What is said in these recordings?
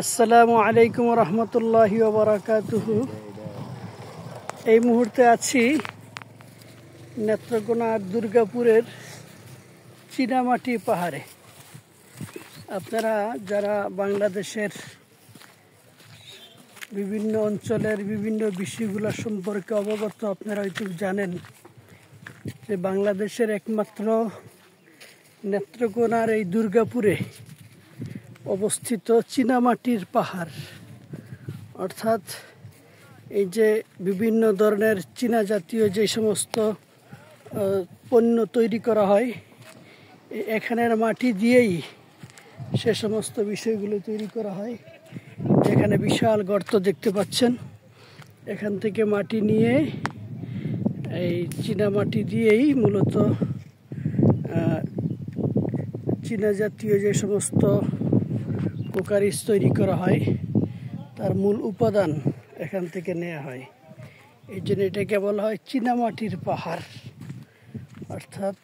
আসসালামু আলাইকুম রহমতুল্লাহি ওয়া বারাকাতুহু। এই মুহূর্তে আছি নেত্রকোনা দুর্গাপুরের চীনামাটি পাহাড়ে। আপনারা যারা বাংলাদেশের বিভিন্ন অঞ্চলের বিভিন্ন বিষয়গুলো সম্পর্কে অবগত, আপনারা হয়তো জানেন যে বাংলাদেশের একমাত্র নেত্রকোনার এই দুর্গাপুরে অবস্থিত চীনামাটির পাহাড়, অর্থাৎ এই যে বিভিন্ন ধরনের চীনা জাতীয় যে সমস্ত পণ্য তৈরি করা হয়, এখানের মাটি দিয়েই সে সমস্ত বিষয়গুলো তৈরি করা হয়। যেখানে বিশাল গর্ত দেখতে পাচ্ছেন, এখান থেকে মাটি নিয়ে এই চীনা মাটি দিয়েই মূলত চীনা জাতীয় যে সমস্ত কোকারিজ তৈরি করা হয়, তার মূল উপাদান এখান থেকে নেওয়া হয়। এই জন্য এটাকে বলা হয় চীনামাটির পাহাড়। অর্থাৎ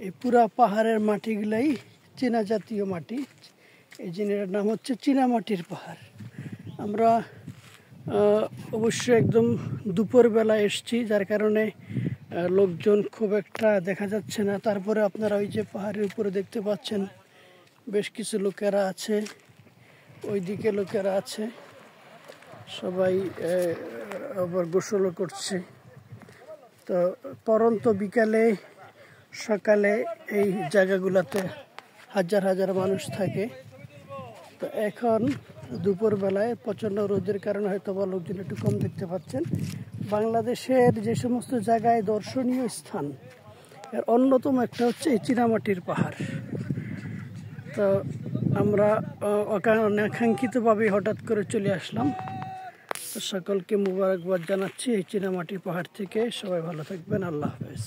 এই পুরা পাহাড়ের মাটিগুলাই চীনা জাতীয় মাটি, এই জন্য এর নাম হচ্ছে চীনামাটির পাহাড়। আমরা অবশ্য একদম দুপুরবেলা এসছি, যার কারণে লোকজন খুব একটা দেখা যাচ্ছে না। তারপরে আপনারা ওই যে পাহাড়ের উপরে দেখতে পাচ্ছেন বেশ কিছু লোকেরা আছে, ওইদিকে লোকেরা আছে, সবাই আবার গোসলও করছে। তো পরন্ত বিকালে সকালে এই জায়গাগুলোতে হাজার হাজার মানুষ থাকে। তো এখন দুপুরবেলায় প্রচণ্ড রোদের কারণে হয়তো বা লোকজন একটু কম দেখতে পাচ্ছেন। বাংলাদেশের যে সমস্ত জায়গায় দর্শনীয় স্থান, এর অন্যতম একটা হচ্ছে এই চীনামাটির পাহাড়। তো আমরা অনাকাঙ্ক্ষিতভাবে হঠাৎ করে চলে আসলাম। তো সকলকে মুবারকবাদ জানাচ্ছি এই চীনামাটির পাহাড় থেকে। সবাই ভালো থাকবেন। আল্লাহ হাফেজ।